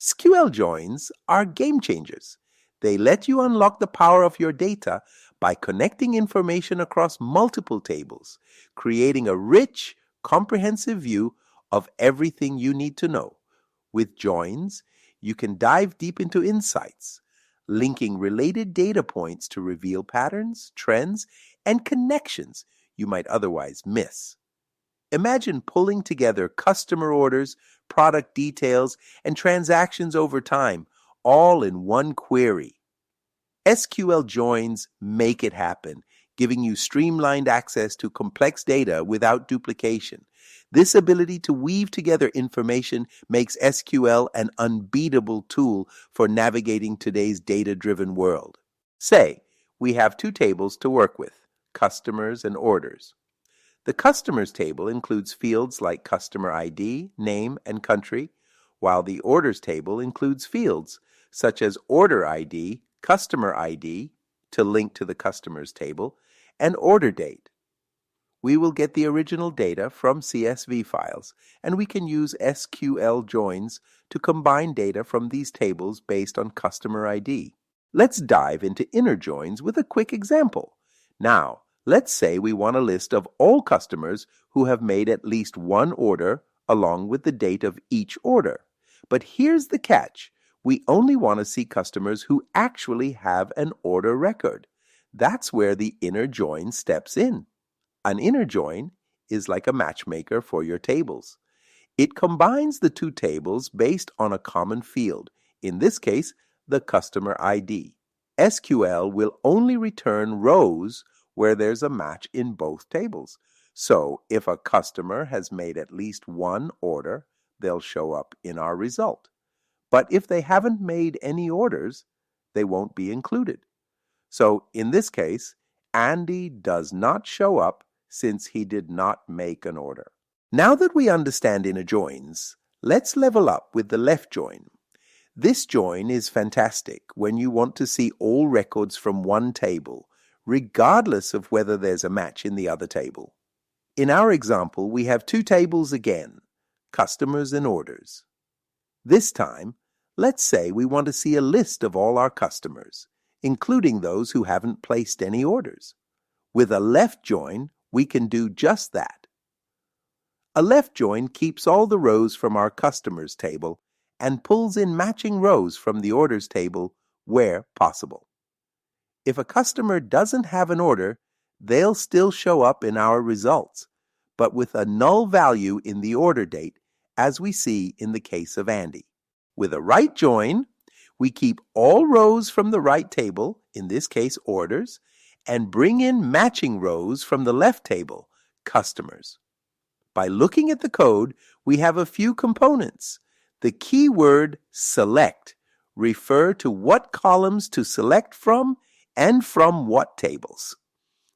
SQL joins are game changers. They let you unlock the power of your data by connecting information across multiple tables, creating a rich, comprehensive view of everything you need to know. With joins, you can dive deep into insights, linking related data points to reveal patterns, trends, and connections you might otherwise miss. Imagine pulling together customer orders, product details, and transactions over time, all in one query. SQL joins make it happen, giving you streamlined access to complex data without duplication. This ability to weave together information makes SQL an unbeatable tool for navigating today's data-driven world. Say, we have two tables to work with, customers and orders. The customers table includes fields like customer ID, name, and country, while the orders table includes fields such as order ID, customer ID to link to the customers table, and order date. We will get the original data from CSV files, and we can use SQL joins to combine data from these tables based on customer ID. Let's dive into inner joins with a quick example. Now, let's say we want a list of all customers who have made at least one order along with the date of each order. But here's the catch. We only want to see customers who actually have an order record. That's where the inner join steps in. An inner join is like a matchmaker for your tables. It combines the two tables based on a common field, in this case, the customer ID. SQL will only return rows where there's a match in both tables. So if a customer has made at least one order, they'll show up in our result. But if they haven't made any orders, they won't be included. So in this case, Andy does not show up since he did not make an order. Now that we understand inner joins, let's level up with the left join. This join is fantastic when you want to see all records from one table, regardless of whether there's a match in the other table. In our example, we have two tables again, customers and orders. This time, let's say we want to see a list of all our customers, including those who haven't placed any orders. With a left join, we can do just that. A left join keeps all the rows from our customers table and pulls in matching rows from the orders table where possible. If a customer doesn't have an order, they'll still show up in our results, but with a null value in the order date, as we see in the case of Andy. With a right join, we keep all rows from the right table, in this case orders, and bring in matching rows from the left table, customers. By looking at the code, we have a few components. The keyword select refer to what columns to select from and from what tables.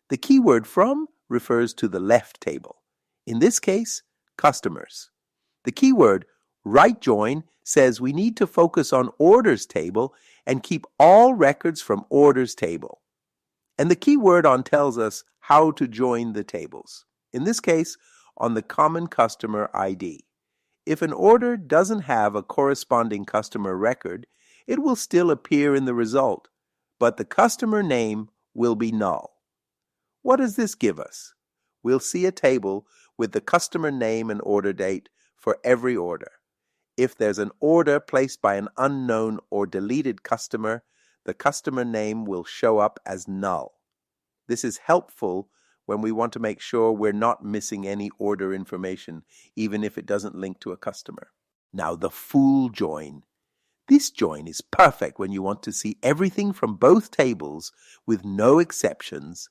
The keyword from refers to the left table, in this case, customers. The keyword right join says we need to focus on orders table and keep all records from orders table. And the keyword on tells us how to join the tables, in this case, on the common customer ID. If an order doesn't have a corresponding customer record, it will still appear in the result, but the customer name will be null. What does this give us? We'll see a table with the customer name and order date for every order. If there's an order placed by an unknown or deleted customer, the customer name will show up as null. This is helpful when we want to make sure we're not missing any order information, even if it doesn't link to a customer. Now, the full join. This join is perfect when you want to see everything from both tables with no exceptions.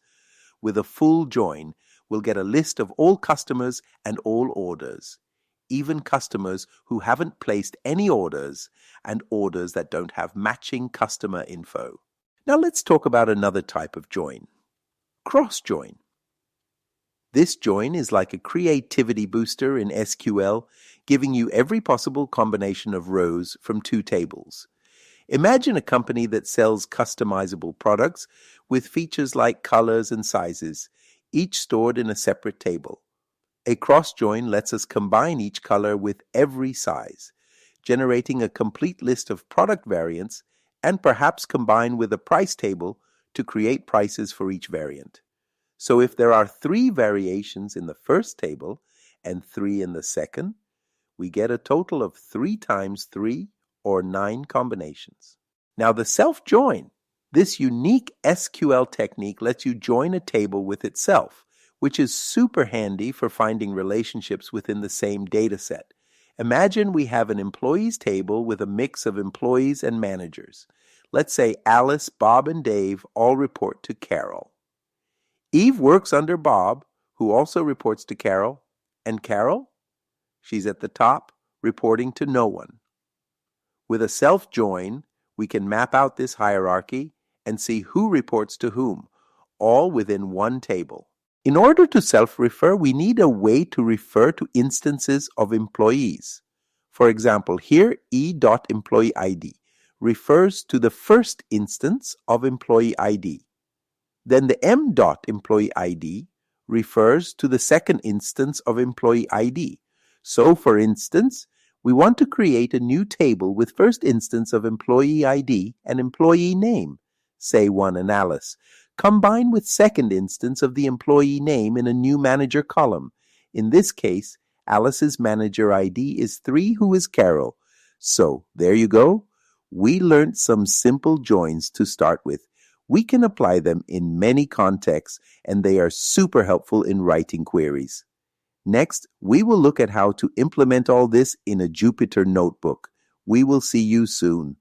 With a full join, we'll get a list of all customers and all orders, even customers who haven't placed any orders and orders that don't have matching customer info. Now let's talk about another type of join, cross join. This join is like a creativity booster in SQL, giving you every possible combination of rows from two tables. Imagine a company that sells customizable products with features like colors and sizes, each stored in a separate table. A cross join lets us combine each color with every size. generating a complete list of product variants, and perhaps combine with a price table to create prices for each variant. So if there are 3 variations in the first table and 3 in the second, we get a total of 3 times 3 or 9 combinations. Now the self-join. This unique SQL technique lets you join a table with itself, which is super handy for finding relationships within the same data set. Imagine we have an employees table with a mix of employees and managers. Let's say Alice, Bob, and Dave all report to Carol. Eve works under Bob, who also reports to Carol. And Carol? She's at the top, reporting to no one. With a self-join, we can map out this hierarchy and see who reports to whom, all within one table. In order to self-refer, we need a way to refer to instances of employees. For example, here e.employeeID refers to the first instance of employee ID. Then the m.employeeID refers to the second instance of employee ID. So, for instance, we want to create a new table with first instance of employee ID and employee name, say One and Alice, combined with second instance of the employee name in a new manager column. In this case, Alice's manager ID is 3, who is Carol. So, there you go. We learned some simple joins to start with. We can apply them in many contexts, and they are super helpful in writing queries. Next, we will look at how to implement all this in a Jupyter notebook. We will see you soon.